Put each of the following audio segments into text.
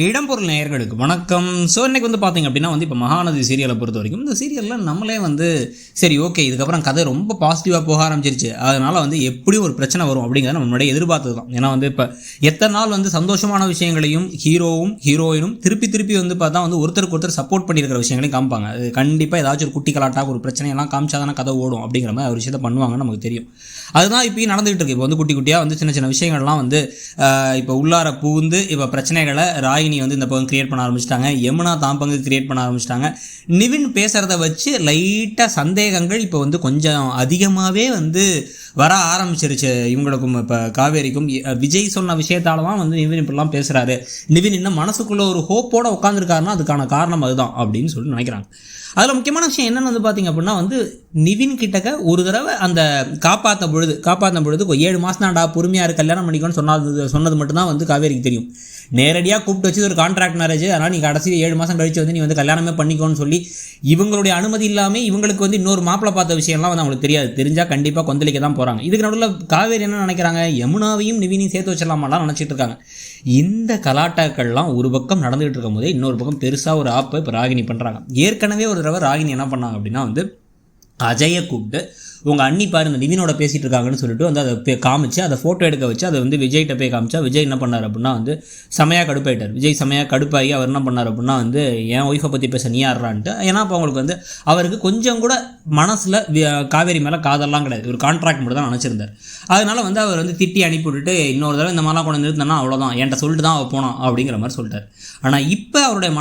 இடம்பொருள் நேயர்களுக்கு வணக்கம். ஸோ இன்றைக்கி பார்த்தீங்க அப்படின்னா இப்போ மகாநதி சீரியலை பொறுத்த வரைக்கும் இந்த சீரியலில் நம்மளே சரி ஓகே இதுக்கப்புறம் கதை ரொம்ப பாசிட்டிவாக போக ஆரம்பிச்சிருச்சு, அதனால் எப்படி ஒரு பிரச்சனை வரும் அப்படிங்கிறத நம்ம முன்னாடியே எதிர்பார்த்தது தான். ஏன்னா இப்போ எத்தனை நாள் சந்தோஷமான விஷயங்களையும் ஹீரோவும் ஹீரோயினும் திருப்பி பார்த்தா ஒருத்தருக்கு ஒருத்தர் சப்போர்ட் பண்ணியிருக்கிற விஷயங்களையும் காமிப்பாங்க. அது கண்டிப்பாக ஏதாச்சும் ஒரு குட்டி கலாட்டாக ஒரு பிரச்சனையெல்லாம் காமிச்சாதானே கதை ஓடும் அப்படிங்கிற மாதிரி ஒரு விஷயத்தை பண்ணுவாங்கன்னு நமக்கு தெரியும். அதுதான் இப்போயும் நடந்துகிட்டு இருக்கு. இப்போ குட்டி குட்டியாக சின்ன சின்ன விஷயங்கள்லாம் இப்போ உள்ளார பூந்து இப்போ பிரச்சனைகளை ராகினி இந்த பங்கு கிரியேட் பண்ண ஆரம்பிச்சிட்டாங்க, யமுனா தான் பங்கு கிரியேட் பண்ண ஆரம்பிச்சிட்டாங்க. நிவின் பேசுகிறத வச்சு லைட்டாக சந்தேகங்கள் இப்போ கொஞ்சம் அதிகமாகவே வர ஆரம்பிச்சிருச்சு இவங்களுக்கும். இப்போ காவேரிக்கும் விஜய் சொன்ன விஷயத்தால தான் நிவின் இப்படிலாம் பேசுகிறாரு, நிவின் இன்னும் மனசுக்குள்ளே ஒரு ஹோப்போடு உட்காந்துருக்காருன்னா அதுக்கான காரணம் அதுதான் அப்படின்னு சொல்லி நினைக்கிறாங்க. அதில் முக்கியமான விஷயம் என்னென்னு பார்த்திங்க அப்படின்னா நிவின் கிட்டக்க ஒரு தடவை அந்த காப்பாற்ற பொழுது 7 மாதம் தான்டா பொறுமையாக கல்யாணம் பண்ணிக்கோன்னு சொன்னது மட்டும்தான் காவேரிக்கு தெரியும். நேரடியாக கூப்பிட்டு வச்சு ஒரு கான்ட்ராக்ட் மேரேஜ், அதனால் நீ கடைசி 7 மாதம் கழிச்சு நீ கல்யாணமே பண்ணிக்கோன்னு சொல்லி இவங்களுடைய அனுமதி இல்லாமல் இவங்களுக்கு இன்னொரு மாப்பிள்ளை பார்த்த விஷயம்லாம் அவங்களுக்கு தெரியாது. தெரிஞ்சால் கண்டிப்பாக கொந்தளிக்க தான் போகிறாங்க. இதுக்கு நடுவில் காவேரி என்ன நினைக்கிறாங்க, யமுனாவையும் நிவினையும் சேர்த்து வச்சிடலாமாலாம் நினச்சிட்டு இருக்காங்க. இந்த கலாட்டாக்கள்லாம் ஒரு பக்கம் நடந்துகிட்டு இருக்கும் போதே இன்னொரு பக்கம் பெருசாக ஒரு ஆப்பை இப்போ ராகினி பண்ணுறாங்க. ஏற்கனவே ஒரு தடவை ராகினி என்ன பண்ணாங்க அப்படின்னா அஜயை கூப்பிட்டு உங்கள் அண்ணி பாரு இந்த நிவினோட பேசிகிட்டு இருக்காங்கன்னு சொல்லிட்டு அதை காமிச்சு அதை ஃபோட்டோ எடுக்க வச்சு அதை விஜய்கிட்ட போய் காமிச்சா விஜய் என்ன பண்ணார் அப்படின்னா செமையாக கடுப்பாயிட்டார். விஜய் செமையாக கடுப்பாகி அவர் என்ன பண்ணார் அப்படின்னா என் ஒய்ஃபை பற்றி பேச நீ ஆடுறான்ட்டு. ஏன்னா அப்போ அவங்களுக்கு அவருக்கு கொஞ்சம் கூட மனசில் காவேரி மேலே காதெல்லாம் கிடையாது, ஒரு கான்ட்ராக்ட் மட்டும் தான் நினச்சிருந்தார். அதனால் அவர் திட்டி அனுப்பி விட்டுட்டு இன்னொரு தடவை இந்த மாதிரிலாம் கொண்டு நிறுத்தினா அவ்வளோதான் என்கிட்ட சொல்லிட்டு தான் அவள் போனான் அப்படிங்கிற மாதிரி சொல்லிட்டார். ஆனால் இப்போ அவருடைய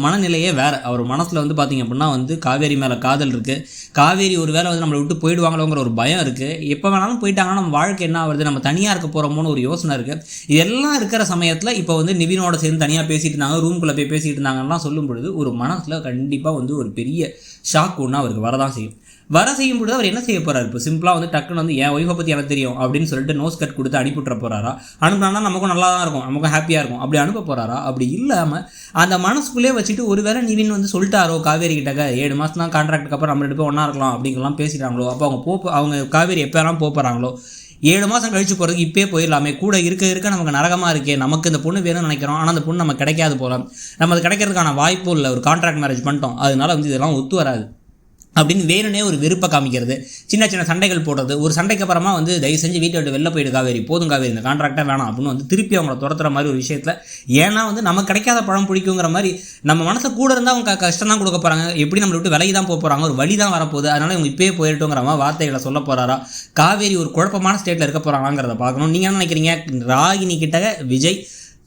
மனநிலையே வேறு. அவர் மனசில் பார்த்திங்க அப்படின்னா காவேரி மேலே காதல் இருக்குது, காவேரி ஒரு வேளை நம்மளை விட்டு போயிடுவாங்களோங்கிற ஒரு பயம் இருக்குது. எப்போ வேணாலும் போயிட்டாங்கன்னா நம்ம வாழ்க்கை என்ன ஆகுது, நம்ம தனியாக இருக்க போகிறோமோன்னு ஒரு யோசனை இருக்குது. இதெல்லாம் இருக்கிற சமயத்தில் இப்போ நிவினோட சேர்ந்து தனியாக பேசிகிட்டு இருந்தாங்க, ரூம்குள்ளே போய் பேசிகிட்டு இருந்தாங்கலாம் சொல்லும் பொழுது ஒரு மனசில் கண்டிப்பாக ஒரு பெரிய ஷாக் ஒன்று அவருக்கு வரதான் செய்யும். செய்யும் பொழுது அவர் என்ன செய்ய போகிறார், இப்போ சிம்பிளாக டக்குன்னு என் ஒய்ஃபை பற்றி எனக்கு தெரியும் அப்படின்னு சொல்லிட்டு நோஸ் கட் கொடுத்து அனுப்பிவிட்ற போகிறாரா, அனுப்புனா நமக்கும் நல்லா தான் இருக்கும், நமக்கும் ஹாப்பியாக இருக்கும், அப்படி அனுப்ப போகிறாரா? அப்படி இல்லாமல் அந்த மனசுக்குள்ளே வச்சுட்டு ஒருவேளை நிவின் சொல்லிட்டாரோ காவேரி கிட்டக்க 7 மாதம் தான் கான்ட்ராக்டுக்கு அப்புறம் நம்ம 2 பேர் ஒன்றா இருக்கலாம் அப்படிங்கலாம் பேசிட்டாங்களோ, அப்போ அவங்க காவேரி எப்போ வேணாலும் போகிறாங்களோ, 7 மாதம் கழிச்சு போகிறதுக்கு இப்போயே போயிடலாமே, கூட இருக்க நமக்கு நரகமாக இருக்கே, நமக்கு இந்த பொண்ணு வேணும்னு நினைக்கிறோம், ஆனால் அந்த பொண்ணு நமக்கு கிடைக்காது போகலாம், நம்ம அது கிடைக்கிறதுக்கான வாய்ப்பும் இல்லை, ஒரு கான்ட்ராக்ட் மேரேஜ் பண்ணிட்டோம், அதனால இதெல்லாம் ஒத்து வராது அப்படின்னு வேணுனே ஒரு வெறுப்பை காமிக்கிறது, சின்ன சின்ன சண்டைகள் போடுறது. ஒரு சண்டைக்கு அப்புறமா தயவு செஞ்சு வீட்டை விட்டு வெளில போயிடு காவேரி, போதும் காவேரி இந்த கான்ட்ராக்டாக வேணாம் அப்படின்னு திருப்பி அவங்கள துரத்துற மாதிரி ஒரு விஷயத்தில். ஏன்னா நமக்கு கிடைக்காத பழம் பிடிக்குங்கிற மாதிரி நம்ம மனசை கூட இருந்தால் அவங்க கஷ்டம் தான் கொடுக்க போகிறாங்க, எப்படி நம்மளை விட்டு விலகி தான் போக போகிறாங்க, ஒரு வழி தான் வரப்போகுது, அதனால் இவங்க இப்போயே போயிட்டுங்கிற மாதிரி வார்த்தைகளை சொல்ல போகிறாரா, காவேரி ஒரு குழப்பமான ஸ்டேட்டில் இருக்க போகிறாங்கிறத பார்க்கணும். நீங்கள் என்ன நினைக்கிறீங்க, ராகினி கிட்ட விஜய்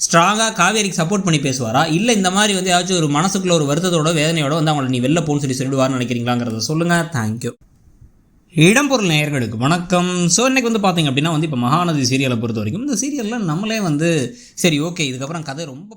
ஸ்ட்ராங்காக காவேரிக்கு சப்போர்ட் பண்ணி பேசுவாரா, இல்லை இந்த மாதிரி ஏதாச்சும் ஒரு மனசுக்குள்ள ஒரு வருத்தத்தோட வேதனையோட அவங்களை நீ வெளில போன்னு சொல்லிடுவார்னு நினைக்கிறீங்களாங்கிறத சொல்லுங்கள். தேங்க்யூ. இடம்பொருள் நேயர்களுக்கு வணக்கம். ஸோ இன்றைக்கி பார்த்தீங்க அப்படின்னா இப்போ மகாநதி சீரியலை பொறுத்த வரைக்கும் இந்த சீரியலில் நம்மளே சரி ஓகே இதுக்கப்புறம் கதை ரொம்ப